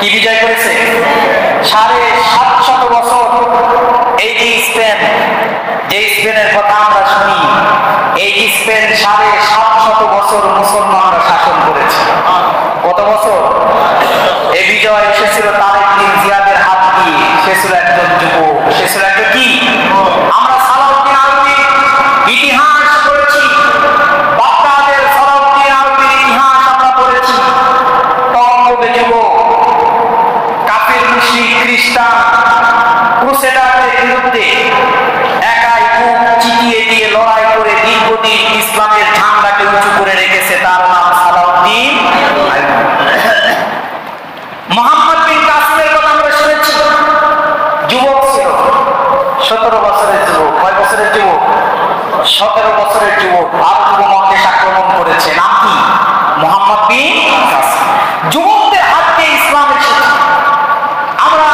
কি বিজয় করেছে? 750 বছর। এই যে স্পেন, যে স্পেনের কথা আমরা শুনি, এই স্পেন 750 বছর মুসলমানরা শাসন করেছে। কত বছর? এই বিজয় এসেছিল তারেক বিন জিয়াদের হাত দিয়ে। সে ছিল একজন যুবক, সে ছিল একটা কি? আমরা সালাউদ্দিন আইয়ুবীর ইতিহাস পড়েছি, বাগদাদের সালাউদ্দিন আইয়ুবীর ইতিহাস আমরা পড়েছি। তবে যুবক, কাফির মুশরিক খ্রিস্টান ক্রুসেডারদের বিরুদ্ধে একাই বুক চিতিয়ে দিয়ে লড়াই করে দীর্ঘদিন ইসলামের ঝান্ডাকে উঁচু করে রেখেছে। তার নাম সালাউদ্দিন আইয়ুবী। মুহাম্মদ বিন কাসিমের কথা আমরা শুনেছি, যুবক ছিল, 17 বছরের যুবক। কয় বছরের যুবক? 17 বছরের যুবক। আরব উপমহাদেশ আক্রমণ করেছে। নাম কি? মুহাম্মদ বিন কাসিম। যুবকদের হাত দিয়ে ইসলাম এসেছে। আমরা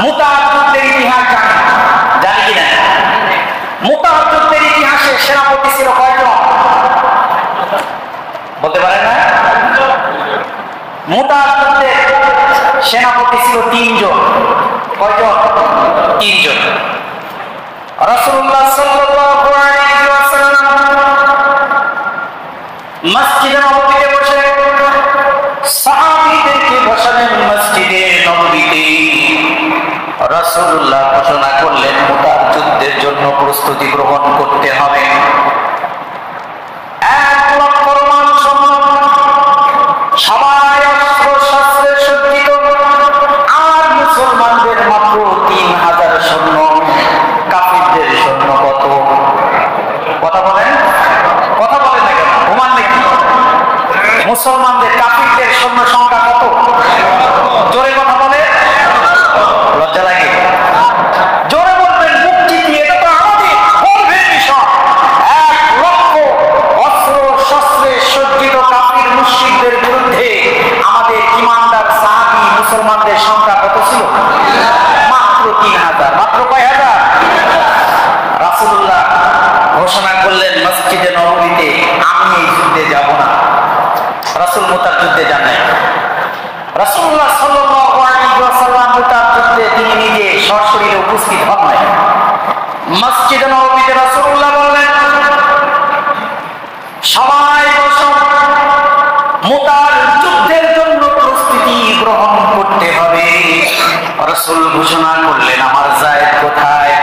মুতার যুদ্ধের ইতিহাস জানি কিনা? মুতার যুদ্ধের ইতিহাসে সেনাপতি ছিল কয়জন? বলতে পারেন না? মুতার যুদ্ধের সেনাপতি ছিল 3 জন। কয়জন? 3 জন। রাসূলুল্লাহ সাল্লাল্লাহু আলাইহি ওয়াসাল্লাম মসজিদে নববীতে বসে সাহাবীদেরকে বসালেন মসজিদে নববীতে। রাসূলুল্লাহ ঘোষণা করলেন মুতার যুদ্ধের জন্য প্রস্তুতি গ্রহণ করতে হবে। 1 লক্ষ রোমান সৈন্য, সবাই অস্ত্র শস্ত্রে সজ্জিত, আর মুসলমানদের মাত্র 3000 সৈন্য। কাফিরদের সৈন্য কত? কথা বলেন, কথা বলেন না কেন? ঘুমান নাকি? মুসলমানদের কাফিরদের সৈন্য সংখ্যা কত? জোরে কথা বলে, লজ্জা লাগে? জোরে বলবেন, বুক চিতিয়ে। এটা তো আমাদের গর্বের বিষয়। 1 লক্ষ অস্ত্র শস্ত্রে সজ্জিত কাফির মুশরিকদের বিরুদ্ধে আমাদের ইমানদার সাহাবী মুসলমানদের সংখ্যা কত ছিল? মাত্র 3000। মাত্র কয় হাজার? রাসূলুল্লাহ ঘোষণা করলেন মসজিদে নববীতে, আমি এই যুদ্ধে যাব না। রাসূল মুতার যুদ্ধে যান নাই। রাসূলুল্লাহ সাল্লাল্লাহু আলাইহি ওয়াসাল্লাম মুতার যুদ্ধে তিনি নিজে সশরীরে উপস্থিত হন নাই। মসজিদে নববীতে রাসূলুল্লাহ বললেন, সবাই বসো, মুতার যুদ্ধের জন্য প্রস্তুতি গ্রহণ করতে হবে। রাসূল ঘোষণা করলেন, আমার যায়েদ কোথায়?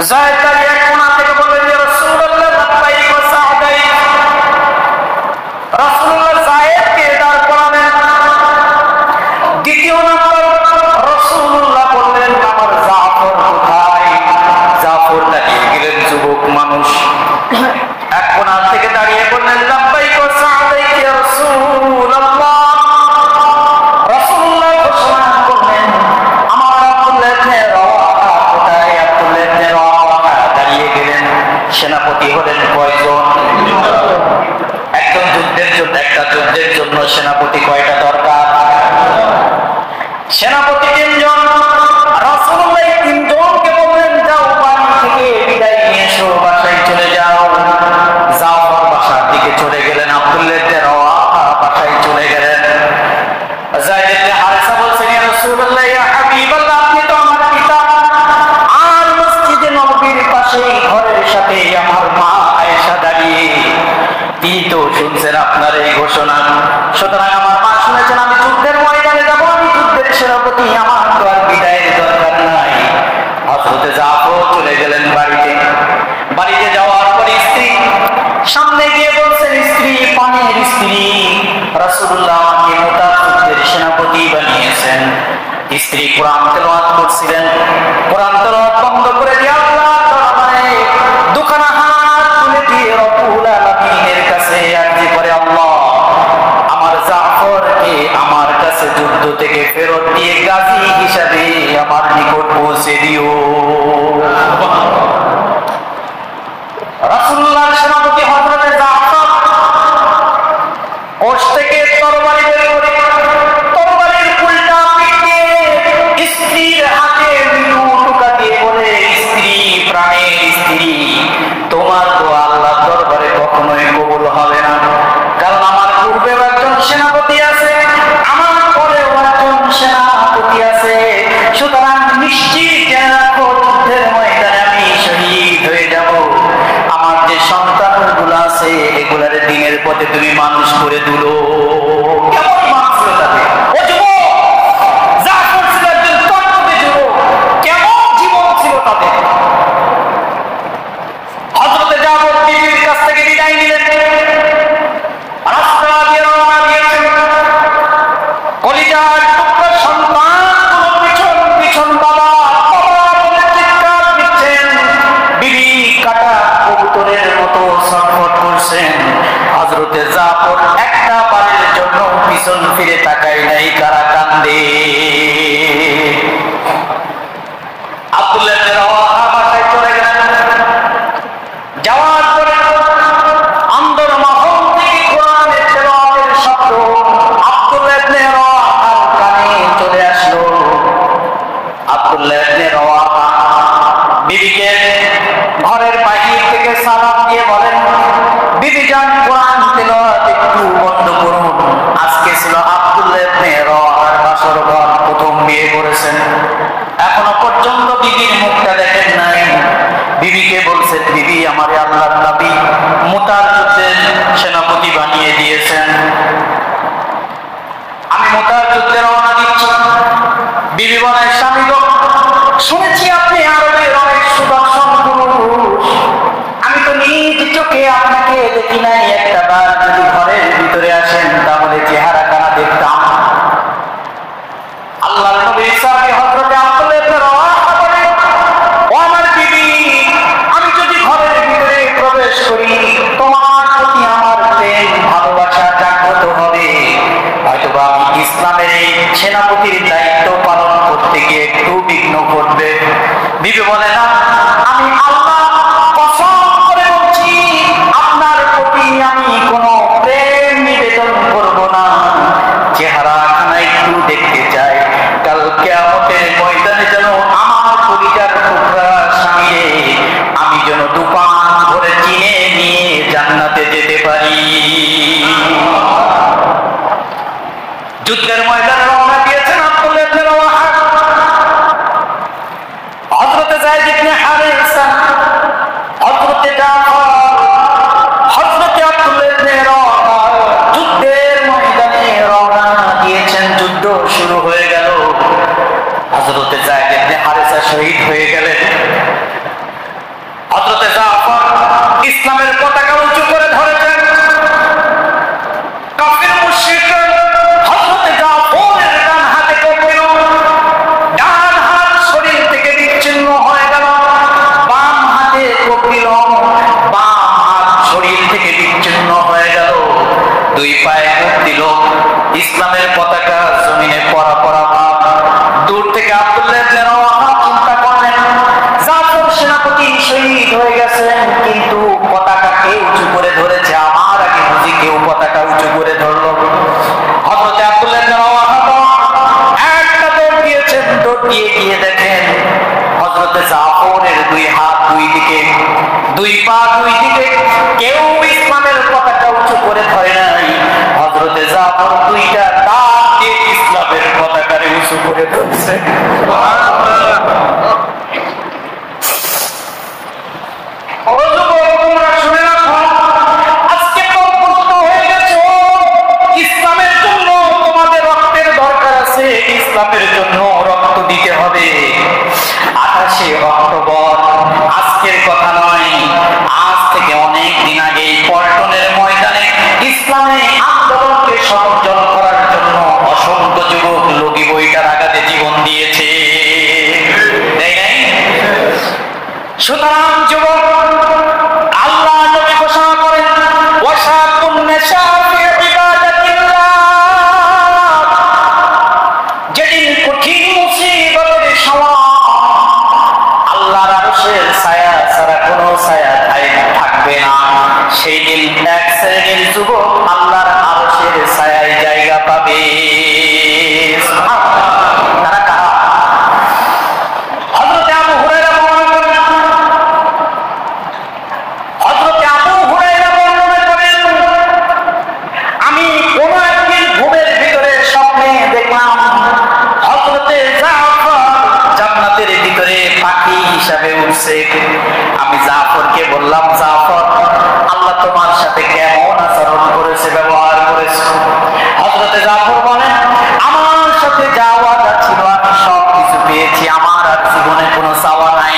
যায়েদ দাঁড়িয়ে এক কোণা থেকে বললেন, ইয়া রাসূলুল্লাহ লাব্বাইক ওয়া সা'দাইক। রাসূলুল্লাহ যায়েদকে দাঁড় করালেন। দ্বিতীয় নম্বর রাসূলুল্লাহ বললেন, আমার জাফর কোথায়? জাফর দাঁড়িয়ে গেলেন, যুবক মানুষ। এক কোণা থেকে দাঁড়িয়ে বললেন, লাব্বাইক ওয়া সা'দাইক ইয়া রাসূলুল্লাহ। রাসূলুল্লাহ ঘোষণা করলেন, আমার আব্দুল্লাহ ইবনে রাওয়াহা কোথায়? আব্দুল্লাহ ইবনে রাওয়াহা দাঁড়িয়ে গেলেন। সেনাপতি হলেন কয়জন? একজন যুদ্ধের জন্য, একটা যুদ্ধের জন্য সেনাপতি কয়টা দরকার? সেনাপতি 3 জন। রাসূলুল্লাহ 3 জনকে বললেন, যাও বাড়ি থেকে বিদায় নিয়ে এসো, বাসায় চলে যাও। জাফর বাসার দিকে চলে গেলেন, আব্দুল্লাহ ইবনে রাওয়াহা বাসায় চলে গেলেন। যায়েদ ইবনে হারিসা বলছেন, ইয়া রাসূলুল্লাহ, ইয়া হাবিবাল্লাহ, আপনি তো আমার পিতা, আর মসজিদে নববীর পাশে ঘরের সাথে আমার মা আয়েশা দাঁড়িয়ে, তিনি তো শুনছেন আপনার এই ঘোষণা। সুতরাং আমার মা শুনেছেন আমি যুদ্ধের ময়দানে যাব, আমি যুদ্ধের সেনাপতি, আমার তো আর বিদায়ের দরকার নাই। হযরত জাফর চলে গেলেন বাড়িতে। বাড়িতে যাওয়ার পরে স্ত্রী সামনে গিয়ে বলছেন, স্ত্রী, পানের স্ত্রী, রাসূলুল্লাহ আমাকে মুতার যুদ্ধের সেনাপতি বানিয়েছেন। স্ত্রী কোরআন তেলাওয়াত করছিলেন। কোরআন তেলাওয়াত বন্ধ করে দিয়ে আল্লাহর দরবারে দুখানা হাত তুলে দিয়ে রব্বুল আলামিনের কাছে আরজি করে, আল্লাহ, আমার জাফরকে আমার কাছে যুদ্ধ থেকে ফেরত দিয়ে গাজী হিসাবে আমার নিকট পৌঁছে দিও। রাসূলুল্লাহর সেনাপতি হযরত জাফর ওশ থেকে তরবারি বের করে তরবারির উল্টা পিঠে স্ত্রীর হাতে মৃদু টুকা দিয়ে বলে, স্ত্রী, প্রাণের স্ত্রী, তোমার তো আল্লাহর দরবারে কখনোই কবুল হবে না, কারণ আমার পূর্বে একজন সেনাপতি আছে, আমার পরে বলতেছেন, বিবি আমারে আল্লাহর নবী মুতার যুদ্ধের সেনাপতি বানিয়ে দিয়েছেন, আমি মুতার যুদ্ধে রওনা দিচ্ছি। বিবি বলেন, স্বামী গো, শুনেছি আপনি আরবের অনেক সুদর্শন পুরুষ, আমি তো নিজ চোখে আপনাকে দেখি নাই, একটা বার যদি ঘরের ভিতরে আসেন তাহলে চেহারা কানা দেখতাম। আল্লাহর নবী সাহাবী হযরত আব্দুল্লাহ ইবনে রাওয়াহা বলেন, ও আমার বিবি, আমি যদি ঘরের ভিতরে প্রবেশ করি তোমার প্রতি আমার প্রেম ভালোবাসা জাগ্রত হবে, হয়তোবা আমি ইসলামের এই সেনাপতির দায়িত্ব পালন করতে গিয়ে একটু বিঘ্ন ঘটবে। বিবি বলে, না, আমি আল্লাহ কসম করে বলছি আপনার প্রতি আমি কোনো প্রেম নিবেদন করব না, চেহারা খানা একটু দেখতে চাই, কাল কিয়ামতের ময়দানে যেন আমার পরিবার টুকরা স্বামীরে আমি যেন দুপান ভরে চিনে নিয়ে জান্নাতে যেতে পারি। যুদ্ধের ময়দানে রওনা দিয়েছেন আব্দুল্লাহ ইবনে রাওয়াহা। হযরত যায়েদ ইবনে হারিসা, হযরত জাফর, হযরত আব্দুল্লাহ ইবনে রাওয়াহা যুদ্ধের ময়দানে রওনা দিয়েছেন। যুদ্ধ শুরু হয়ে গেল। হযরত যায়েদ ইবনে হারিসা শহীদ হয়ে গেলেন। হযরত জাফর ইসলামের পতাকা উঁচু করে ধরেছেন। কাফির মুশরিকরা হযরত জাফরের ডান হাতে কপল, ডান হাত শরীর থেকে বিচ্ছিন্ন হয়ে গেল, বাম হাতে কপল, বাম হাত শরীর থেকে বিচ্ছিন্ন হয়ে গেল, দুই পায়ে মুখ দিল, ইসলামের পতাকা জমিনে পড়া পড়া ভাব। দূর থেকে আব্দুল্লাহ ইবনে রাওয়াহা চিন্তা করলেন, জাফর সেনাপতি শহীদ হয়ে গেছেন, কিন্তু পতাকা কে উঁচু করে ধরেছে, আমার আগে বুঝি কেউ পতাকা উঁচু করে ধরলো। হযরত আব্দুল্লাহ ইবনে রাওয়াহা একটা দৌড় দিয়েছেন, দৌড় দিয়ে গিয়ে দেখেন হযরত জাফরের দুই হাত দুই দিকে, দুই পা দুই দিকে, কেউ ইসলামের পতাকা উঁচু করে ধরে নাই। হযরত জাফর দুইটা দাঁত দিয়ে ইসলামের পতাকারে উঁচু করে ধরছে। আজকে প্রস্তুত হয়ে গেছো, ইসলামের জন্য তোমাদের রক্তের দরকার আছে, ইসলামের জন্য রক্ত দিতে হবে। 28 অক্টোবর আজকের কথা নয়, আজ থেকে অনেক দিন আগে পল্টনের ময়দানে ইসলামী আন্দোলনকে সচল করার জন্য অসংখ্য যুবক লগি বইটার আঘাতে জীবন দিয়েছে, তাই নাই? সুতরাং যুবক, আল্লাহ নবী ঘোষণা করেন, ওয়াশাকুন নাশা ফি ইবাদাতিল্লাহ, যেদিন কঠিন মুসিবতের সময় আল্লাহর আরশের ছায়া ছাড়া কোনো ছায়া থাকবে না, সেই দিন এক শ্রেণীর যুবক আল্লাহর আরশের ছায়ায় জায়গা পাবে। তারা কারা? হযরত আবু হুরায়রা বর্ণনা করেন, হযরত আবু হুরায়রা বর্ণনা করেন, আমি কোন একদিন ঘুমের ভিতরে স্বপ্নে দেখলাম হযরত জাফর জান্নাতের ভিতরে পাখি হিসাবে উঠছে। আমি জাফরকে বললাম, জাফর, আল্লাহ তোমার সাথে কেমন আচরণ করেছে, ব্যবহার করেছে? হযরত জাফর বলেন, আমার সাথে যা ওয়াদা ছিল আমি সব কিছু পেয়েছি, আমার আর জীবনে কোনো চাওয়া নাই,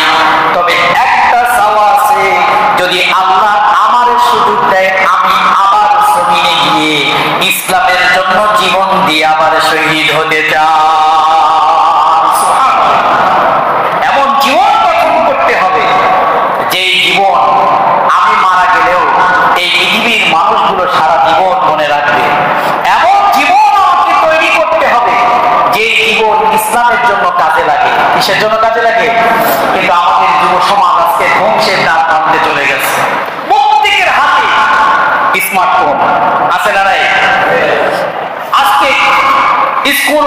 তবে একটা চাওয়া আছে, যদি আল্লাহ আমার সুযোগ দেয় আমি আবার জমিনে গিয়ে ইসলামের জন্য জীবন দিয়ে আবার শহীদ হতে চাই। এমন জীবন গঠন করতে হবে যে জীবন আমি মারা গেলেও এই পৃথিবীর মানুষগুলো সারা জীবন মনে রাখবে। এমন জীবন আমাকে তৈরি করতে হবে যে জীবন ইসলামের জন্য কাজে লাগে। কিসের জন্য কাজে লাগে? কিন্তু আমাদের যুব সমাজ আজকে ধ্বংসের দ্বার প্রান্তে চলে গেছে। প্রত্যেকের হাতে স্মার্টফোন আছে না নাই? আজকে স্কুল,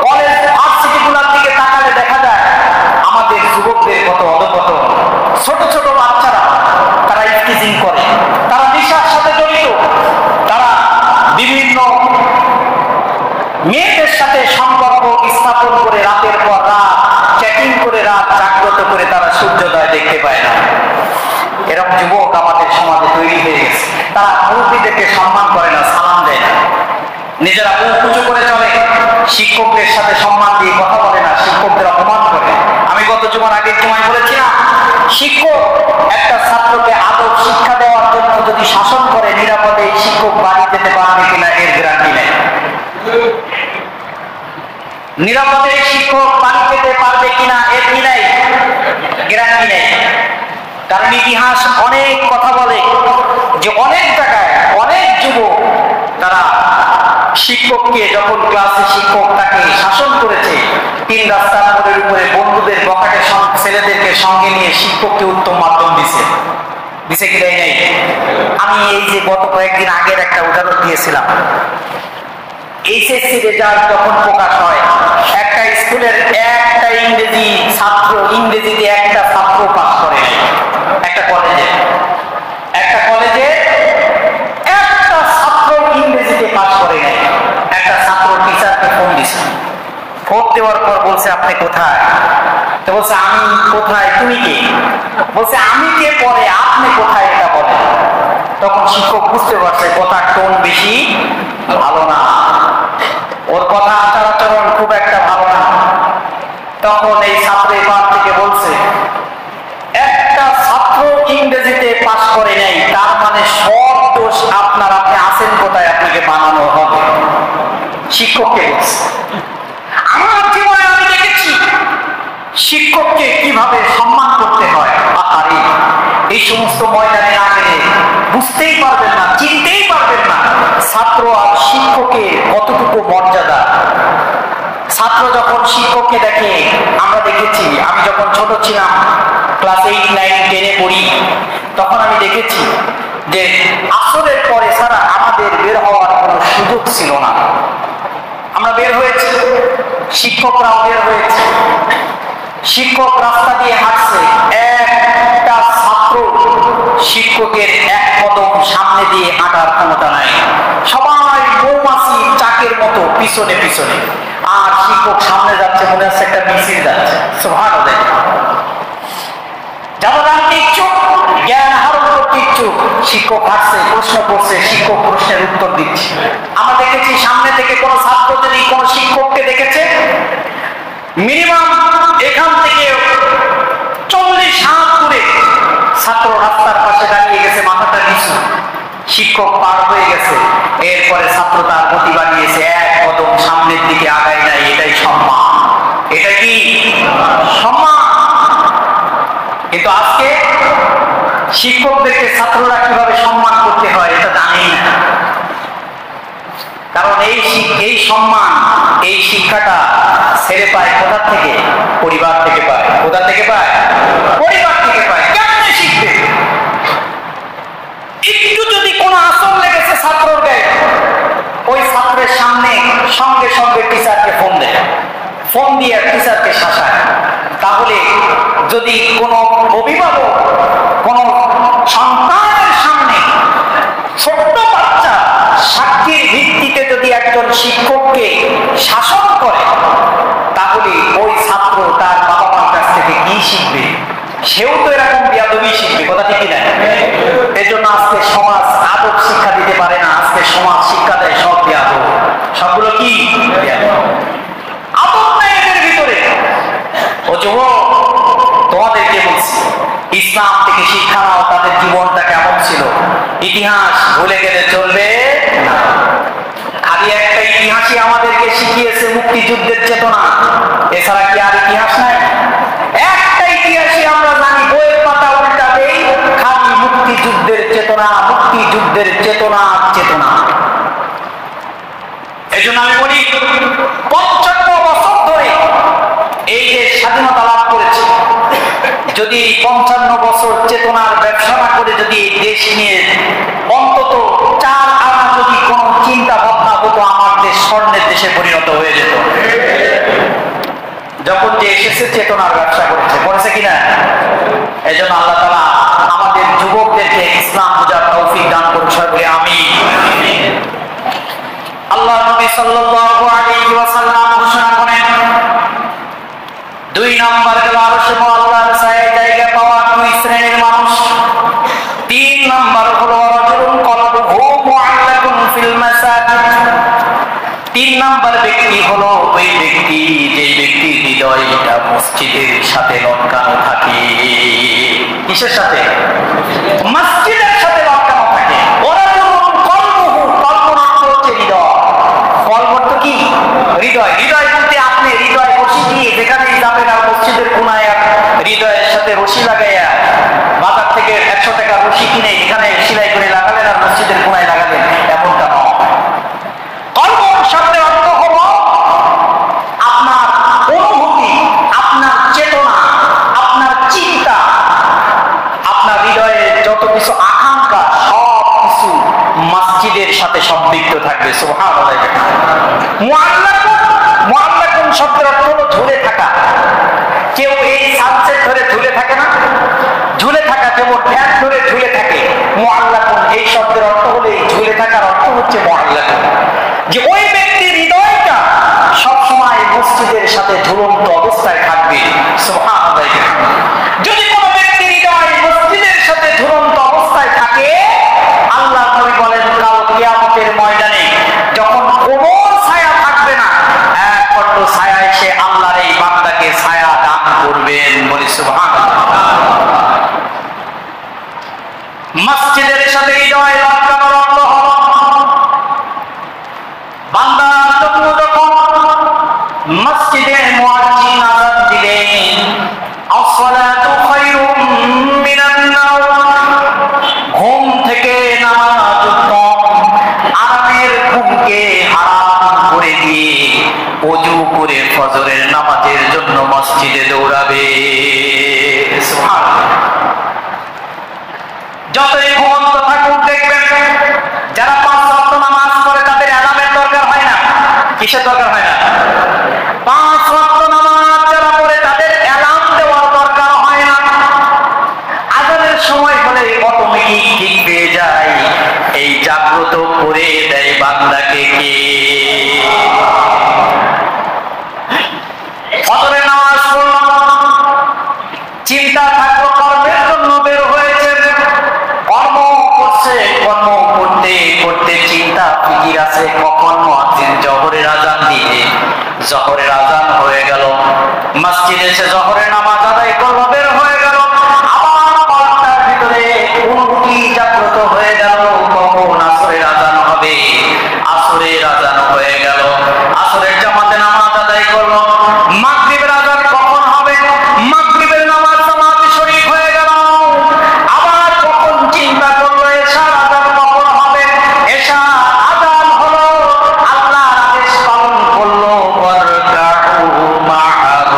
কলেজ, ভার্সিটি গুলোর দিকে তাকালে দেখা যায় আমাদের যুবকদের কত অধপতন। ছোট ছোট বাচ্চারা তারা স্টিচিং করে, তারা নেশার সাথে জড়িত, তারা বিভিন্ন মেয়েদের সাথে সম্পর্ক স্থাপন করে রাতের পর রাত চ্যাটিং করে রাত জাগ্রত করে তারা সূর্যোদয় দেখতে পায় না। যুবক আমাদের সমাজে তৈরি হয়ে গেছে। তারা মুরব্বীদেরকে সম্মান করে না, সালাম দেয় না, নিজেরা মুখ উঁচু করে চলে, শিক্ষকদের সাথে সম্মান দিয়ে কথা বলে না, শিক্ষকদের অপমান করে। আমি গত জুমার আগের জুমায় বলেছি না, শিক্ষক একটা ছাত্রকে আদব শিক্ষা দেওয়ার জন্য যদি শাসন করে, নিরাপদে এই শিক্ষক বাড়ি যেতে পারবে কিনা এর গ্যারান্টি নেই। নিরাপদে শিক্ষক বাড়ি যেতে পারবে কিনা এর কি নাই, গ্যারান্টি নেই। কারণ ইতিহাস অনেক কথা বলে যে অনেক জায়গায় অনেক যুবক তারা শিক্ষককে যখন ক্লাসে শিক্ষক তাকে শাসন করেছে, তিন রাস্তার মোড়ের উপরে বন্ধুদের বকাটে ছেলেদেরকে সঙ্গে নিয়ে শিক্ষককে উত্তম মাধ্যম দিছে কি দেয় নাই? আমি এই যে গত কয়েকদিন আগের একটা উদাহরণ দিয়েছিলাম, এইচএসসি রেজাল্ট যখন প্রকাশ হয়, একটা স্কুলের একটা ইংরেজি ছাত্র, ইংরেজিতে একটা ছাত্র পাস করে নাই। একটা কলেজে একটা ছাত্র ইংরেজিতে পাস করে নাই। একটা ছাত্র টিচারকে ফোন দিছে, ফোন দেওয়ার পর বলছে আপনি কোথায়? তো বলছে আমি কোথায়, তুমি কে? বলছে আমি কে পরে আপনি কোথায় এটা বলে। তখন শিক্ষক বুঝতে পারছে কথার টোন বেশি ভালো না, ওর কথা আচার আচরণ খুব একটা ভালো না। তখন এই ছাত্র এবার থেকে বলছে একটা ছাত্র ইংরেজিতে পাস করে নাই, তার মানে সব দোষ আপনার, আপনি আছেন কোথায়, আপনাকে বানানো হবে। শিক্ষককে বলছে। আমার জীবনে আমি দেখেছি শিক্ষককে কিভাবে সম্মান করতে হয়। আরে এই সমস্ত ময়দানে না গেলে বুঝতেই পারবেন না, চিনতেই পারবেন না ছাত্র আর শিক্ষকের কতটুকু মর্যাদা। ছাত্র যখন শিক্ষককে দেখে, আমরা দেখেছি, আমি যখন ছোট ছিলাম ক্লাস 8, 9, 10-এ পড়ি, তখন আমি দেখেছি যে আসরের পরে ছাড়া আমাদের বের হওয়ার কোনো সুযোগ ছিল না। আমরা বের হয়েছি, শিক্ষকরাও বের হয়েছে। শিক্ষক রাস্তা দিয়ে হাঁটছে, একটা ছাত্র শিক্ষকের এক কদম সামনে দিয়ে হাঁটার ক্ষমতা নাই। সবাই মৌমাছি চাকের মতো পিছনে পিছনে, আর শিক্ষক সামনে যাচ্ছে, মনে হচ্ছে একটা মিছিল যাচ্ছে। সুবহানাল্লাহ। যাবতীয় ইচ্ছুক, জ্ঞান আহরণ করতে ইচ্ছুক, শিক্ষক হাঁটছে, প্রশ্ন করছে, শিক্ষক প্রশ্নের উত্তর দিচ্ছে। আমরা দেখেছি সামনে থেকে কোন ছাত্র যদি কোন শিক্ষককে দেখেছে, মিনিমাম এখান থেকে 40 হাত দূরে ছাত্র রাস্তার পাশে দাঁড়িয়ে গেছে, মাথাটা নিচু, শিক্ষক পার হয়ে গেছে, এরপরে ছাত্র তার গতি বাড়িয়েছে, এক কদম সামনের দিকে আগায় নাই। এটাই সম্মান, এটা কি সম্মান? কিন্তু আজকে শিক্ষকদেরকে ছাত্ররা কিভাবে সম্মান করতে হয় এটা জানেই না। কারণ এই সম্মান, এই শিক্ষাটা ছেড়ে পায় কোথা থেকে? পরিবার থেকে পায়। কোথা থেকে পায়? পরিবার থেকে পায়। কেমনে শিখবে? একটু যদি কোনো আসর লেগেছে ছাত্রর গায়ে, ওই ছাত্রের সামনে সঙ্গে সঙ্গে টিচারকে ফোন দেয়, ফোন দিয়ে টিচারকে শাসায়। তাহলে যদি কোনো অভিভাবক কোনো সন্তানের সামনে ছোট্ট বাচ্চা সাক্ষীর ভিত্তিতে যদি একজন শিক্ষককে শাসন করে, তাহলে ওই ছাত্র তার বাবা মার কাছ থেকে কি শিখবে? সেও তো এরকম বেয়াদবি শিখবে। কথা ঠিক কিনা? এই জন্য আজকে সমাজ আদব শিক্ষা দিতে পারে না, আজকে সমাজ শিক্ষা দেয় সব বেয়াদব। সবগুলো কি আদব নাই এদের ভিতরে। ও যুবক, তোমাদেরকে বলছি, ইসলাম থেকে শিক্ষা নাও, তাদের জীবনটা কেমন ছিল। ইতিহাস ভুলে গেলে চলবে না। খালি একটা ইতিহাসই আমাদেরকে শিখিয়েছে মুক্তিযুদ্ধের চেতনা, এছাড়া কি আর ইতিহাস নাই? একটা ইতিহাসই আমরা জানি, বইয়ের পাতা উল্টাতেই খালি মুক্তিযুদ্ধের চেতনা, মুক্তিযুদ্ধের চেতনা, চেতনা। এই জন্য আমি বলি 55 বছর ধরে এই যে স্বাধীনতা লাভ করেছে, যদি 55 বছর চেতনার ব্যবসা না করে যদি দেশ নিয়ে অন্তত 4 আনা যদি কোন চিন্তা ভাবনা হতো, আমার দেশ স্বর্ণের দেশে পরিণত হয়ে যেত। যখন যে এসেছে চেতনার ব্যবসা করেছে কিনা? এই জন্য আল্লাহ তাআলা আমাদের যুবকদেরকে ইসলাম বোঝার তৌফিক দান করুন, সবাই আমিন। আল্লাহ নবী সাল্লাল্লাহু আলাইহি ওয়াসাল্লাম ঘোষণা করেন, 2 নম্বর গেল আরশে আল্লাহর ছায়ায় জায়গা পাওয়া 2 শ্রেণীর মানুষ। নাম্বার ব্যক্তি হলো ওই ব্যক্তি যে ব্যক্তির হৃদয়টা মসজিদের সাথে লটকানো থাকে। কিসের সাথে? মসজিদের সাথে লটকানো থাকে। ওরা কল্পনা হচ্ছে হৃদয়। কল্প অর্থ কি? হৃদয়। হৃদয় বলতে আপনি হৃদয় রশি দিয়ে যেখানেই যাবেন আর মসজিদের কোনায় হৃদয়ের সাথে রশি লাগাইয়া বাজার থেকে 100 টাকা রশি কিনে এখানে সেলাই করে লাগালেন আর মসজিদের কোনায় লাগালেন, এমনটা নয়। কল্প শব্দের অর্থ হলো আপনার অনুভূতি, আপনার চেতনা, আপনার চিন্তা, আপনার হৃদয়ে যত কিছু আকাঙ্ক্ষা সব কিছু মসজিদের সাথে সম্পৃক্ত থাকবে। সুবহানাল্লাহ। মুআল্লাকুন শব্দের অর্থ হলো ঝুলে থাকা। কেউ এই সানসেট ধরে ঝুলে থাকে না? ঝুলে থাকা, যেমন ফ্যান ধরে ঝুলে থাকে। মুআল্লাকুন এই শব্দের অর্থ হলো এই ঝুলে থাকার অর্থ হচ্ছে মুআল্লাকুন, যে ওই ব্যক্তির হৃদয়টা সবসময় মসজিদের সাথে ঝুলন্ত অবস্থায় থাকবে। সুবহানাল্লাহ। যদি কোনো ব্যক্তির হৃদয় মসজিদের সাথে ঝুলন্ত অবস্থায় থাকে, আল্লাহ নবী বলেন কাল কিয়ামতের ময়দানে যখন কোনো ছায়া থাকবে না, একমাত্র ছায়া এসে আল্লাহর এই বান্দাকে ছায়া দান করবেন। বলি সুবহানাল্লাহ। মসজিদের সাথে হৃদয় লাগানোর অর্থ হলো বান্দা যখন মসজিদে মুয়াজ্জিন আযান দিলেন, আসসালাতু খায়রুম মিনান নাওম, ঘুম থেকে নামাজ উত্তম, আরামের ঘুমকে হারাম করে দিয়ে ওযু করে ফজরের নামাজের জন্য মসজিদে দৌড়াবে। সুবহানাল্লাহ। যতই ঘুমন্ত থাকুক দেখবেন যারা 5 ওয়াক্ত নামাজ পড়ে তাদের অ্যালার্মের দরকার হয় না। কিসের দরকার হয় না? 5 ওয়াক্ত নামাজ যারা পড়ে তাদের অ্যালার্ম দেওয়ার দরকার হয় না। আযানের সময় হলে অটোমেটিক ঠিক পেয়ে যায়। এই জাগ্রত করে দেয় বান্দাকে কে? ফজরের নামাজ পড়লাম, চিন্তা থাকলো কর্মের জন্য বের হয়েছে, কর্ম করছে, কর্ম করতে করতে চিন্তা ফিকির আছে কখন মুয়াজ্জিন জোহরের আযান দিবে। জোহরের আযান হয়ে গেল, মসজিদে এসে জোহরের নামাজ আদায় করলো, বের হয়ে গেল। আবার কল্পনার ভিতরে অনুভূতি জাগ্রত হয়ে গেল কখন আসরের আযান হবে। আসরের আযান হয়ে গেল, আসরের জামাতে নামাজ আদায় করলো। মাগরিবের আযান কখন হবে? মাগরিবের নামাজ জামাতে শরীক হয়ে গেল। আবার কখন চিন্তা করলো এশার আযান কখন হবে। এশার আযান হলো, আল্লাহর আদেশ পালন করলো, ওয়ারকাউ মা'আর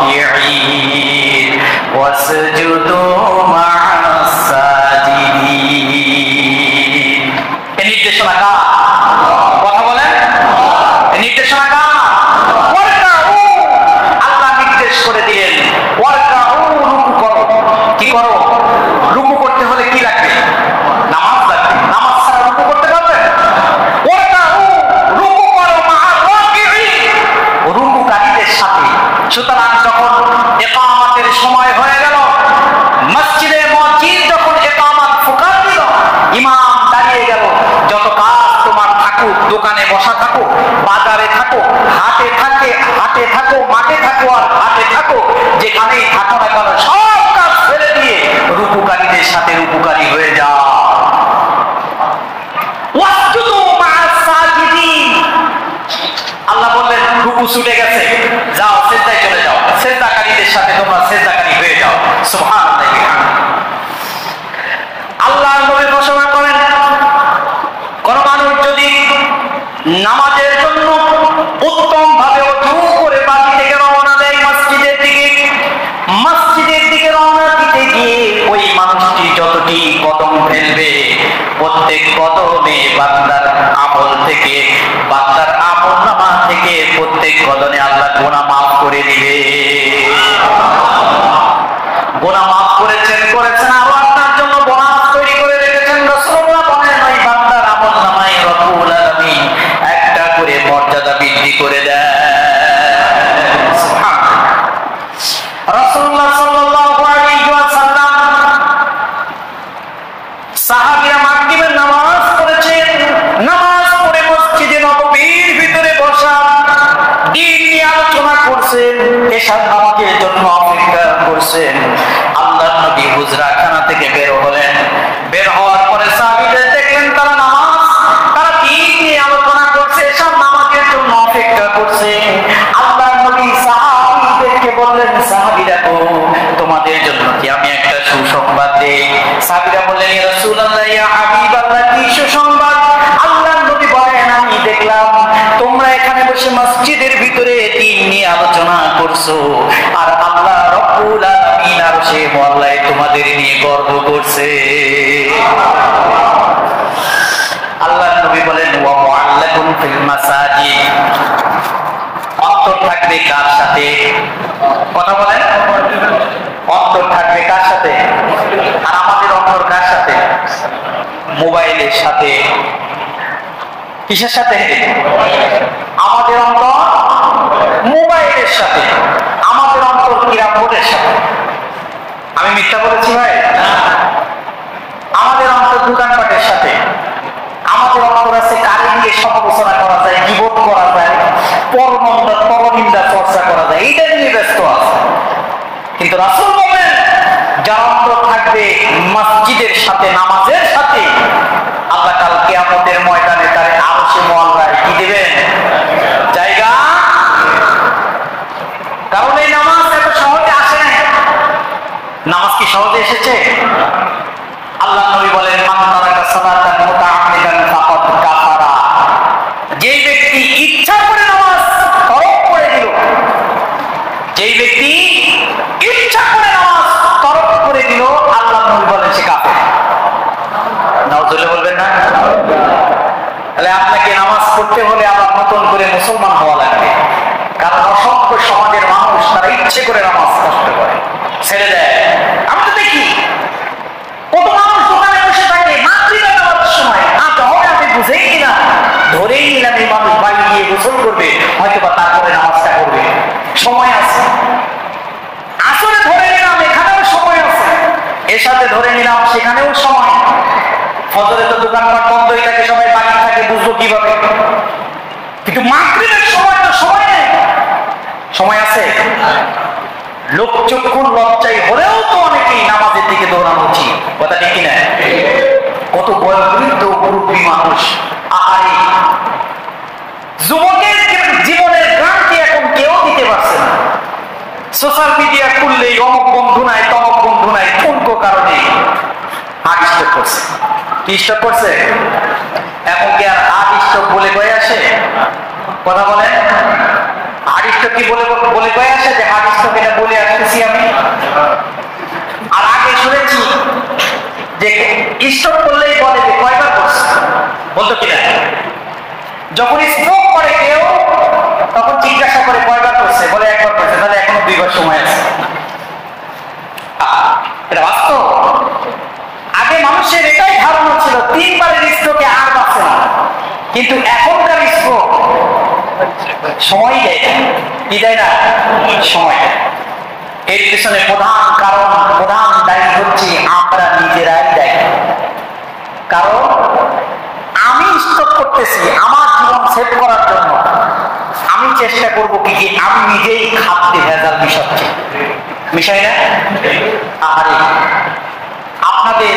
রাকিঈন ওয়াসজুদু মা'আস সাজিদিন। এই নির্দেশনা কার? কথা বলেন। এই নির্দেশনা কার? আল্লাহ নির্দেশ করে দিলেন ওয়ারকাউ, রুকু করো। কি করো? রুকু করতে হলে কি লাগবে? নামাজ লাগবে। নামাজ ছাড়া রুকু করতে পারবে? ওয়ারকাউ, রুকু করো মা'আর রাকিঈন, রুকুকারীদের সাথে। সুতরাং যখন ইকামতের সময় হয়ে গেল, মসজিদে মুয়াজ্জিন যখন ইকামত ফুকার দিল, ইমাম দাঁড়িয়ে গেল, যত কাজ তোমার থাকুক, দোকানে বসা থাকো, বাজারে থাকো, হাটে থাকো, মাঠে থাকো আর হাটে থাকো, যেখানেই থাকো না কেন সব কাজ ছেড়ে দিয়ে রুকুকারীদের সাথে রুকুকারী হয়ে যাও। ওয়াসজুদু মা'আস সাজিদিন। আল্লাহ বললেন রুকু ছুটে গেছে, যাও সিজদায় চলে যাও, সিজদাকারীদের সাথে তোমরা সিজদাকারী হয়ে যাও। সুবহানাল্লাহ। আল্লাহ নবী ঘোষণা করেন কোন মানুষ যদি নামাজের জন্য উত্তম ভাবে ওযু করে বাড়ি থেকে রওনা দেয় মসজিদের দিকে রওনা দিতে গিয়ে ওই মানুষটি যতটি কদম ফেলবে, প্রত্যেক কদমে বান্দার আমল থেকে, বান্দার আমলনামা থেকে প্রত্যেক কদমে আল্লাহ গুনাহ মাফ করে দিবে। গুনাহ মাফ করেছেন আরো আপনার জন্য বোনাস তৈরি করে রেখেছেন। রাসূলুল্লাহ বলেন ওই বান্দার আমলনামায় রব্বুল আলামিন একটা করে মর্যাদা বৃদ্ধি করে দেয়। রাসূলুল্লাহ সাল্লাল্লাহু আলাইহি ওয়াসাল্লাম সাহাবীরা মাগরিবের নামাজ পড়েছেন, নামাজ পড়ে মসজিদে নববীর ভিতরে বসে করছেন, এশার নামাজের জন্য অপেক্ষা করছেন। আল্লাহর নবী হুজরাখানা থেকে বের হলেন। বের হওয়ার পরে সাহাবীদের দেখলেন তারা দিন নিয়ে আলোচনা করছে, এশার নামাজের জন্য অপেক্ষা করছে। আল্লাহর নবী সাহাবীদেরকে বললেন, সাহাবীরা গো, তোমাদের জন্য কি আমি একটা সুসংবাদ দেই? সাহাবীরা বললেন, ইয়া রাসূলুল্লাহ, ইয়া হাবিবাল্লাহ, কি সুসংবাদ? আল্লাহর নবী বলেন, আমি দেখলাম তোমরা এখানে বসে মসজিদের ভিতরে দিন নিয়ে আলোচনা করছো, আর আল্লাহ রব্বুল আলামিন আরশে মুআল্লায় তোমাদের নিয়ে গর্ব করছে। আল্লাহর নবী বলেন, ওয়া মুআল্লাকুন ফিল মাসাজিদ, অন্তর থাকবে কার সাথে? কথা বলেন, অন্তর থাকবে কার সাথে? আর আমাদের অন্তর কার সাথে? মোবাইলের সাথে। কিসের সাথে? আমাদের অন্তর মোবাইলের সাথে, আমাদের অন্তর কিরামবোর্ডের সাথে। আমি মিথ্যা বলেছি ভাই? আমাদের অন্তর দোকানপাটের সাথে, আমাদের অন্তর আছে কারে নিয়ে সমালোচনা করা যায়, গীবত করা যায়, পরনিন্দা চর্চা করা যায়, এইটা নিয়ে ব্যস্ত আছে। কিন্তু রাসূল বলেন, যার অন্তর থাকবে মসজিদের সাথে, নামাজের সাথে, আল্লাহ কাল কিয়ামতের ময়দানে তারে আরশে মুআল্লায় কি দিবেন? জায়গা। কারণ এই নামাজ এত সহজে আসে না। নামাজ কি সহজে এসেছে? আল্লাহ নবী বলেন, মান তারাকা সালাতান মুতাআম্মিদান ফাকাদ কাফারা, যেই ব্যক্তি ইচ্ছা করে নামাজ তরক করে দিল, যেই ব্যক্তি ইচ্ছা করে নামাজ তরক করে দিল, আল্লাহ নবী বলেন সে কাফের। নাউজুবিল্লাহ বলবেন না? তাহলে আপনাকে নামাজ পড়তে হলে আবার নতুন করে মুসলমান হওয়া লাগবে। কারণ অসংখ্য সমাজের মানুষ তারা ইচ্ছে করে নামাজ নষ্ট করে, ছেড়ে দেয়। আমি তো দেখি কত মানুষ দোকানে বসে থাকে, মাগরিবের নামাজের সময় তাহলে আমি বুঝেই কিনা ধরেই নিলাম এই মানুষ বাড়ি গিয়ে গোসল করবে, হয়তো বা তারপরে নামাজটা করবে, সময় আছে। আসলে ধরে নিলাম এখানেও সময় আছে, এর সাথে ধরে নিলাম সেখানেও সময়। ফজরে তো দোকানপাট বন্ধ হয়ে থাকে, সবাই বাড়ি থাকে, বুঝবো কিভাবে? কিন্তু মাগরিবের সময় তো সময় নেই, সময় আছে। লোকচক্ষুর লজ্জায় হলেও তো অনেকেই নামাজের দিকে দৌড়ানো উচিত, কথা ঠিক কিনা? কত বয়োবৃদ্ধ মুরব্বী মানুষ, আহারে যুবকের জীবনের গ্রান্তি এখন কেউ দিতে পারছে না। সোশ্যাল মিডিয়া খুললেই অমুক বন্ধু নাই, তমক বন্ধু নাই, কোন কারণে হার্ট স্ট্রোক করছে। কি স্ট্রোক করছে? এখন কি আর হার্ট স্ট্রোক বলে কয়ে আসে? কথা বলেন, হার্ট স্ট্রোক কি বলে কয়ে আসে যে হার্ট স্ট্রোক? এটা বলে আসতেছি আমি। আর আগে শুনেছি যে স্ট্রোক করলেই বলে যে কয়বার করছে, বলতো কিনা? যখন স্ট্রোক করে কেউ তখন জিজ্ঞাসা করে কয়বার করছে, বলে একবার করছে, তাহলে এখনো 2 বার সময় আছে। এটা বাস্তব। আগে মানুষের এটাই ধারণা ছিল 3 বারের স্ট্রোকে আর বাঁচে না, কিন্তু এখনকার স্ট্রোক সময় দেয় না। কি দেয় না? সময় দেয়। এর পিছনে প্রধান কারণ, প্রধান দায়ী হচ্ছে আমরা নিজেরাই দায়ী। কারণ আমি স্টপ করতেছি আমার জীবন সেভ করার জন্য, আমি চেষ্টা করবো কি আমি নিজেই খাদ্যে ভেজাল মিশাচ্ছি, মিশাই না? আহারে, আপনাদের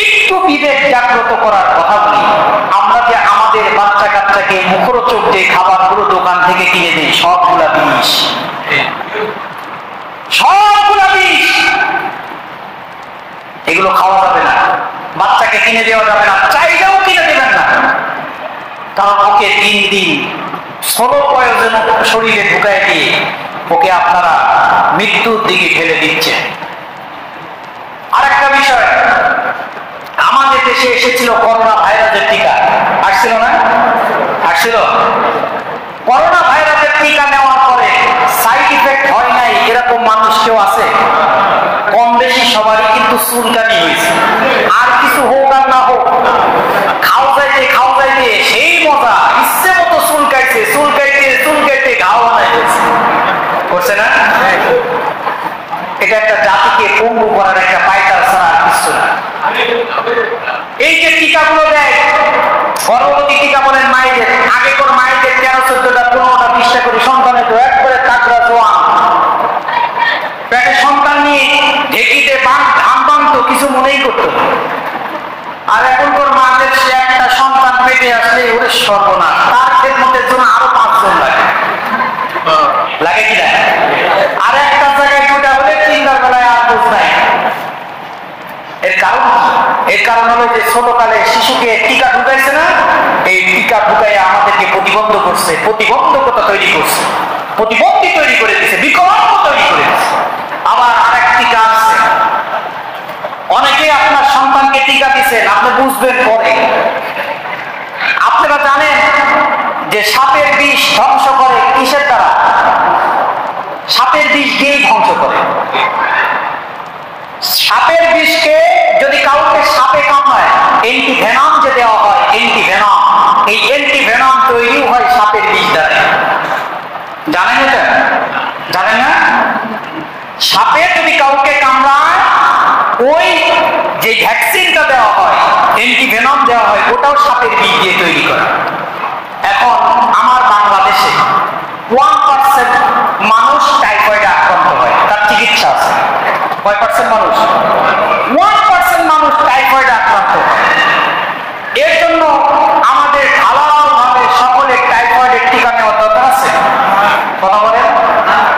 একটু বিবেক জাগ্রত করার কথা বলি। আমরা যে আমাদের বাচ্চা কাচ্চাকে মুখরোচক যে খাবারগুলো দোকান থেকে কিনে দিই, সবগুলা বিষ, সবগুলা বিষ। এগুলো খাওয়া যাবে না, বাচ্চাকে কিনে দেওয়া যাবে না, চাইলেও কিনে দেবেন না। কারণ ওকে দিন দিন ষোলো প্রয়োজন শরীরে ঢুকায় দিয়ে ওকে আপনারা মৃত্যুর দিকে ঠেলে দিচ্ছেন। আরেকটা বিষয়, আমাদের দেশে এসেছিল করোনা ভাইরাসের টিকা, আসছিল না? আসছিল। করোনা ভাইরাসের টিকা নেওয়ার পরে সাইড ইফেক্ট হয় নাই এরকম মানুষ কেউ আছে? কম বেশি সবারই কিন্তু চুলকানি হয়েছে। আর কিছু হোক আর না হোক, খাও যাইতে সেই মজা, ইচ্ছে মতো চুলকাইতে ঘাও বানাইতেছে, করছে না? এটা একটা জাতিকে পঙ্গু করার একটা পাইকার ছাড়া আর কিছু না। এই যে টিকাগুলো দেয়, গর্ভবতী টিকা বলেন মায়েদের, আগে কোন মায়েদের 13, 14টা, 15টা, 20টা করে সন্তানের তো একবারে করতো না। আর এখনকার মাদের সে একটা সন্তান পেটে আসলে ওরে সর্বনাশ, তার খেদমতের জন্য আরো 5 জন লাগে, লাগে কি না? আর একটা জায়গায় দুটা হলে 3টার বেলায় আর বোঝ নাই। এর কারণ হলো যে ছোটকালে শিশুকে টিকা ঢুকাইছে না, এই টিকা ঢুকাই আমাদেরকে প্রতিবন্ধ করছে, প্রতিবন্ধকতা তৈরি করছে, প্রতিবন্ধী তৈরি করে দিচ্ছে, বিকল্প তৈরি করে দিচ্ছে। আবার আরেক টিকা আসছে, অনেকে আপনার সন্তানকে টিকা দিচ্ছেন, আপনি বুঝবেন পরে। আপনারা জানেন যে সাপের বিষ ধ্বংস করে কিসের দ্বারা? সাপের বিষ দিয়েই ধ্বংস করে। সাপের বিষকে যদি কাউকে সাপে কামড়ায়, অ্যান্টিভেনম যে দেওয়া হয়, অ্যান্টিভেনম, এই অ্যান্টিভেনম তৈরি হয় সাপের বিষ দ্বারা। জানেন এটা? জানেন না? সাপে যদি কাউকে কামড়ায়, ওই যে ভ্যাকসিনটা দেওয়া হয়, অ্যান্টিভেনম দেওয়া হয়, ওটাও সাপের বিষ দিয়ে তৈরি করা। এখন আমার বাংলাদেশে 1% মানুষ টাইফয়েডে আক্রান্ত হয়, তার চিকিৎসা আছে। কয় পার্সেন্ট মানুষ? 1% মানুষ টাইফয়েডে আক্রান্ত হয়। এর জন্য আমাদের ঢালাওভাবে সকলের টাইফয়েডের টিকা নেওয়ার দরকার আছে। কথা বলেন,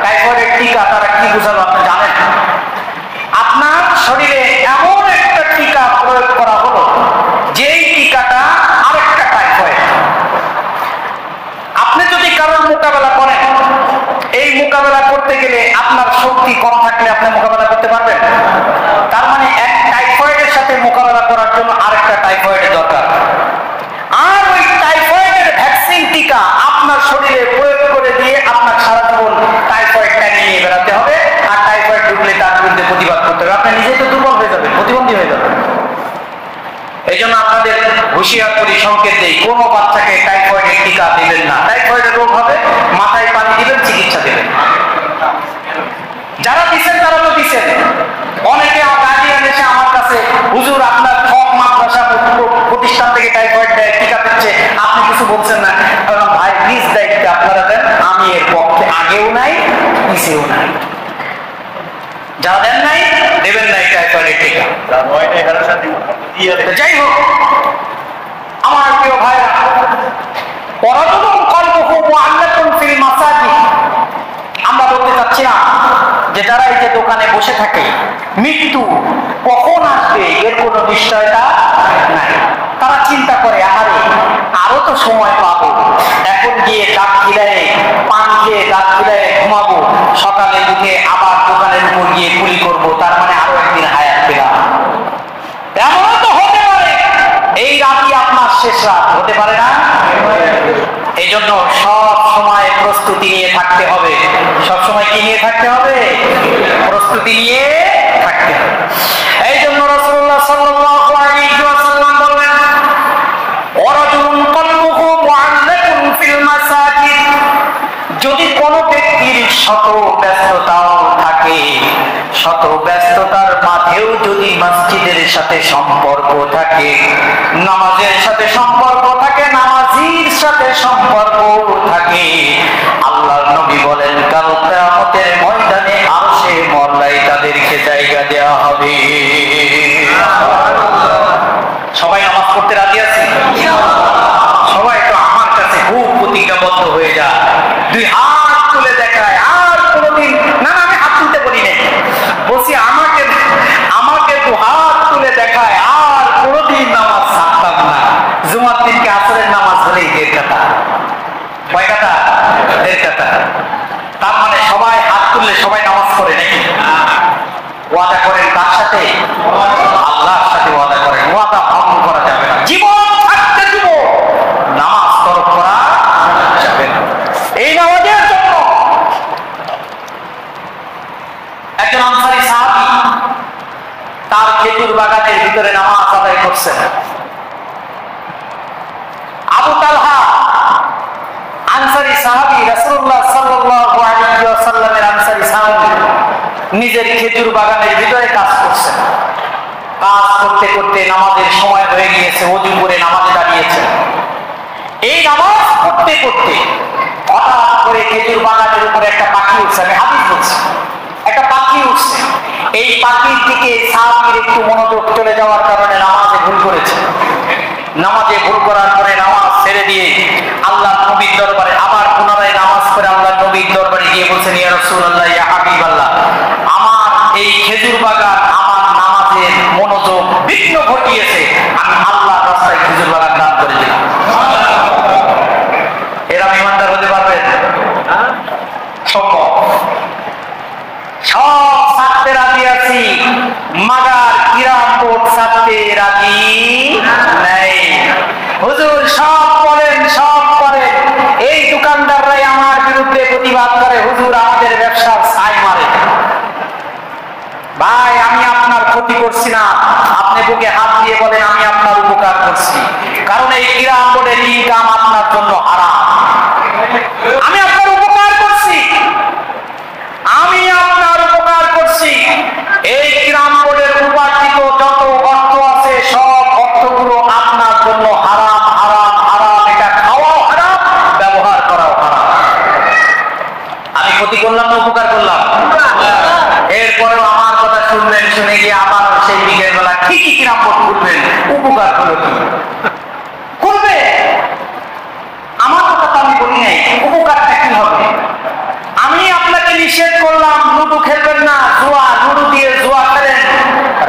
টাইফয়েডের টিকা তারা কি বুঝালো আপনি জানেন? আপনার শরীরে এমন একটা টিকা প্রয়োগ করা হলো, যেই টিকাটা আরেকটা টাইফয়েড। আপনি যদি কারোর মোকাবেলা করেন, এই মোকাবেলা করতে গেলে আপনার শক্তি কম থাকলে আপনি মোকাবেলা করতে পারবেন? তার মানে এক টাইফয়েডের সাথে মোকাবেলা করার জন্য আরেকটা টাইফয়েডের দরকার। আর ওই টাইফয়েডের ভ্যাকসিন টিকা আপনার শরীরে প্রয়োগ করে দিয়ে আপনার সারা জীবন টাইফয়েডটা নিয়ে বেড়াতে হবে। আর টাইফয়েড ঢুকলে তার বিরুদ্ধে প্রতিবাদ করতে হবে। আপনি নিজেই তো দুর্বল হয়ে যাবেন, প্রতিবন্ধী হয়ে যাবেন। এই জন্য আপনাদের হুঁশিয়ার করি, সংকেত দেই, কোনো বাচ্চাকে টাইফয়েডের টিকা দিবেন না। টাইফয়েডের রোগ হবে, মাথায় পানি দিবেন, চিকিৎসা দিবেন। যারা দিচ্ছেন তারা তো দিচ্ছেন। অনেকে গার্ডিয়ান এসে আমার কাছে, হুজুর আপনার হক মাদ্রাসা প্রতিষ্ঠান থেকে টাইফয়েড টিকা দিচ্ছে, আপনি কিছু বলছেন না। ভাই নিজ দায়িত্বে আপনারা দেন, আমি এর পক্ষে আগেও নাই পিছেও নাই। যারা দেন নাই, দেবেন নাই টাইফয়েডের টিকা। যাই হোক আমার প্রিয় ভাইরা, আমরা বলতে চাচ্ছি না যে যারা এই যে দোকানে বসে থাকে মৃত্যু কখন আসবে এর কোনো নিশ্চয়তা নাই। তারা চিন্তা করে আরে আরো তো সময় পাবো, এখন গিয়ে দাঁত খিলায় পান খেয়ে দাঁত খিলায় ঘুমাবো, সকালে উঠে আবার দোকানের উপর গিয়ে কুলি করবো, তার মানে আরো একদিন হায়াত পেলাম। এমনও তো হতে পারে এই রাতই আপনার শেষ রাত, হতে পারে না? এই জন্য সব সময় প্রস্তুতি নিয়ে থাকতে হবে। সব সময় কি নিয়ে থাকতে হবে? প্রস্তুতি নিয়ে থাকতে হবে। এই জন্য রাসূলুল্লাহ সাল্লাল্লাহু আলাইহি ওয়াসাল্লাম বলেন, ওয়ারাজুলুন কলবুহু মুআল্লাকুন ফিল মাসাজিদ, যদি কোনো ব্যক্তির শত ব্যস্ততাও থাকে, শত ব্যস্ততার মাঝেও যদি মসজিদের সাথে সম্পর্ক থাকে, নামাজের সাথে সম্পর্ক থাকে, নামাজির সাথে সম্পর্ক থাকে, আল্লাহর নবী বলেন কাল কিয়ামতের ময়দানে আরশে মওলাই তাদেরকে জায়গা দেওয়া হবে। সবাই নামাজ পড়তে রাজি আছে? সবাই তো আমার কাছে খুব প্রতিজ্ঞাবদ্ধ হয়ে যায়, দুই হাত তুলে দেখায়। আর কোনোদিন না, আমি হাত তুলতে বলি নাই, বলছি আমাকে দু হাত তুলে দেখায়, আর কোনোদিন নামাজ ছাড়তাম না। জুমার দিনকে আসরের নামাজ হলেই 1.5 কাঠা। কয় কাঠা? 1.5 কাঠা। তার মানে সবাই হাত তুললে সবাই নামাজ পড়ে নাকি? ওয়াদা করেন কার সাথে? আল্লাহর সাথে ওয়াদা করেন। ওয়াদা ভঙ্গ করা যাবে না। জীবন থাকতে দিব নামাজ তরক করা যাবে না। এই নামাজের জন্য একজন আনসারী সাহাবী তার খেজুর বাগানের ভিতরে নামাজ আদায় করছেন। আবু তালহা আনসারী সাহাবী, রাসূলুল্লাহ সাল্লাল্লাহু আলাইহি ওয়াসাল্লামের আনসারী সাহাবী, নিজের খেজুর বাগানের ভিতরে কাজ করছেন। কাজ করতে করতে নামাজের সময় হয়ে গিয়েছে, ওযু করে নামাজে দাঁড়িয়েছেন। এই নামাজ পড়তে পড়তে হঠাৎ করে খেজুর বাগানের উপরে একটা পাখি উঠছে। আমি হাদিস বলছি, একটা পাখি উঠছে, এই পাখির দিকে সাহাবীর একটু মনোযোগ চলে যাওয়ার কারণে নামাজে ভুল করেছে। নামাজে ভুল করার পরে নামাজ ছেড়ে দিয়ে আল্লাহ নবীর দরবারে আবার পুনরায় নামাজ পড়ে আল্লাহ নবীর দরবারে গিয়ে বলছেন, ইয়া রাসূলুল্লাহ, ইয়া হাবিবাল্লাহ, আমার এই খেজুর বাগান আমার নামাজের মনোযোগ বিঘ্ন ঘটিয়েছে, আমি আল্লাহর রাস্তায় খেজুর বাগান দান করে দিলাম। এরা ইমানদার হতে পারবেন? সম্ভব? সব ছাড়তে রাজি আছি, মাগার কিরাম কোট ছাড়তে রাজি নাই। হুজুর সব করেন, সব করেন, এই দোকানদাররাই আমার বিরুদ্ধে প্রতিবাদ করে, হুজুর আমাদের ব্যবসার ছাই মারে। ভাই আমি আপনার ক্ষতি করছি না, আপনি বুকে হাত দিয়ে বলেন আমি আপনার উপকার করছি, কারণ এই কিরাম বোর্ডের ইনকাম আপনার জন্য হারাম। আমি আপনার উপকার করছি, আমি আপনার উপকার করছি। এই কিরাম বোর্ডের উপার্জিত যত অর্থ আছে সব অর্থগুলো আপনার জন্য হারাম, হারাম, হারাম। এটা খাওয়াও হারাম, ব্যবহার করাও হারাম। আমি ক্ষতি করলাম না উপকার করলাম? এরপরেও আমার কথা শুনবেন, শুনে গিয়ে আবার সেই বিকেল বেলা ঠিকই কিরাম বোর্ড খুলবেন, উপকার হলো কি করবে? আমার কথা তো আমি বলি নাই, উপকারটা কি হবে? আমি আপনাকে নিষেধ করলাম লুডু খেলবেন না, জুয়া, লুডু দিয়ে জুয়া খেলেন,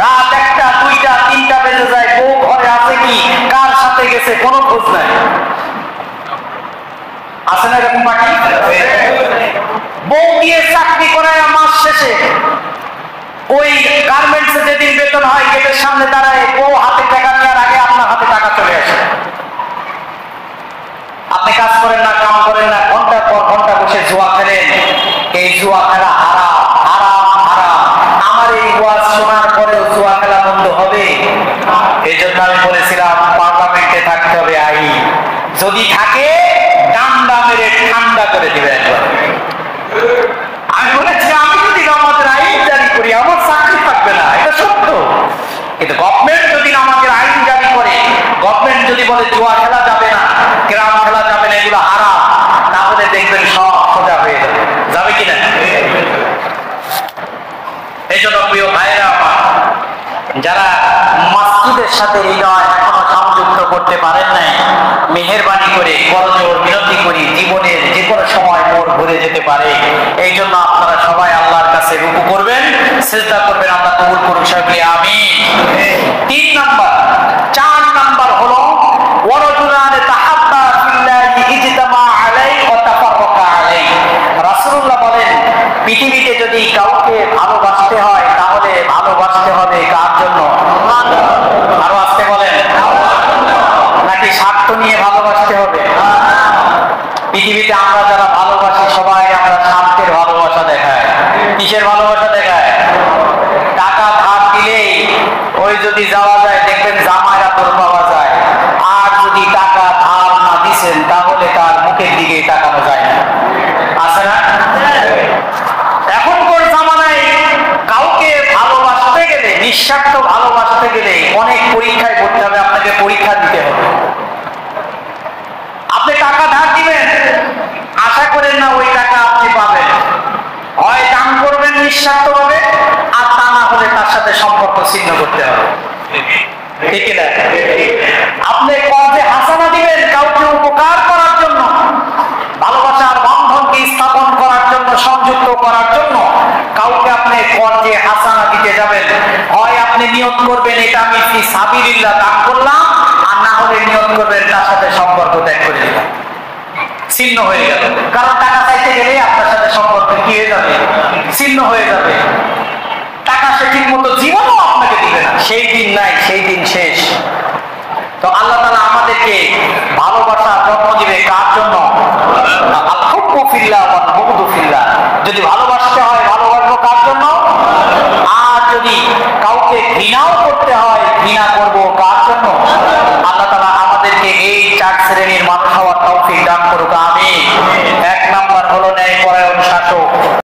রাত 1টা 2টা 3টা বেজে যায়, বউ ঘরে আছে কি, কার সাথে গেছে কোনো খোঁজ নাই। আছে না এরকম পার্টি? বউ দিয়ে চাকরি করায় মাস শেষে ওই গার্মেন্টসে যেদিন বেতন হয় গেটের সামনে দাঁড়ায়, বউ হাতে টাকা নেওয়ার আগে আপনার হাতে টাকা চলে আসে। আপনি কাজ করেন না, কাম করেন না, ঘন্টার পর ঘন্টা বসে জুয়া খেলেন। এই জুয়া খেলা হারাম, হারাম, হারাম। আমার এই ওয়াজ শোনার পরেও জুয়া খেলা বন্ধ হবে? এই জন্য আমি বলেছিলাম পার্লামেন্টে থাকতে হবে আইন, যদি থাকে ডান্ডা মেরে ঠান্ডা করে দিবে একবার। আমি বলেছি আমি যদি আমাদের আইন জারি করি আমার চাকরি থাকবে না, এটা সত্য। কিন্তু গভর্নমেন্ট যদি আমাদের আইন জারি করে, গভর্নমেন্ট যদি বলে জুয়া খেলা যাবে না, গ্রাম খেলা যাবে না, এগুলো হারাম, তাহলে দেখবেন সব সোজা হয়ে যাবে। যাবে কিনা? এই জন্য প্রিয় ভাইরা আমার, যারা মসজিদের সাথে হৃদয় এখনো সংযুক্ত করতে পারেন নাই, মেহেরবানি করে করজোড় বিনতি করি, জীবনের যে কোনো সময় মোড় ঘুরে যেতে পারে। এই জন্য আপনারা সবাই আল্লাহর কাছে রুকু করবেন, সিজদা করবেন, আল্লাহ কবুল করুন সবাই আমিন। 3 নাম্বার, 4 নাম্বার হলো ওয়ারাজুলান তাহাব্বা ফিল্লাহি ইজতামা আলাইহি ওয়া তাফাররাকা আলাইহি। রাসূলুল্লাহ বলেন, পৃথিবীতে যদি কাউকে ভালোবাসতে হয় তাহলে ভালোবাসতে হবে কার জন্য? আরো আসতে বলেন, নাকি স্বার্থ নিয়ে ভালোবাসতে হবে? পৃথিবীতে আমরা যারা ভালোবাসি সবাই আমরা স্বার্থের ভালোবাসা দেখায়। কিসের ভালোবাসা দেখায়? টাকা ধার দিলেই ওই যদি যাওয়া যায় দেখবেন জামাইরা তোর পাওয়া যায়, আর যদি টাকা ধার না দিছেন তাহলে তার মুখের দিকে তাকানো যায় না। আছে না? এখনকার জামানায় কাউকে ভালোবাসতে গেলে, নিঃস্বার্থ ভালোবাসতে গেলে অনেক পরীক্ষায় পড়তে হবে, আপনাকে পরীক্ষা দিতে হবে। আপনি টাকা ধার দিবেন, আশা করেন না ওই টাকা আপনি পাবেন। হয় দান করবেন নিঃস্বার্থভাবে, আর তা না হলে তার সাথে সম্পর্ক ছিন্ন করতে হবে। ঠিক না? আপনি কর্জে হাসানা দিবেন কাউকে উপকার করার জন্য, ভালোবাসার বন্ধনকে স্থাপন করার জন্য, সংযুক্ত করার জন্য কাউকে আপনি কর্জে হাসানা দিতে যাবেন, হয় আপনি নিয়ত করবেন এটা আমি ফি সাবিলিল্লাহ দান করলাম, আর না হলে নিয়ত করবেন তার সাথে সম্পর্ক ত্যাগ করে দিলাম, ছিন্ন হয়ে গেল। কারণ টাকা চাইতে গেলে আপনার সাথে সম্পর্ক কি হয়ে যাবে? ছিন্ন হয়ে যাবে। টাকা সে ঠিক মতো জীবনও আপনাকে দিবে না, সেই দিন নাই, সেই দিন শেষ। তো আল্লাহ তাআলা আমাদেরকে ভালোবাসা জন্ম দিবে কার জন্য? আল-হুব্বু ফিল্লাহ ওয়াল বুগদু ফিল্লাহ। যদি ভালোবাসতে হয় ভালোবাসবো কার জন্য? আর যদি কাউকে ঘৃণাও করতে হয় ঘৃণা করবো কার জন্য?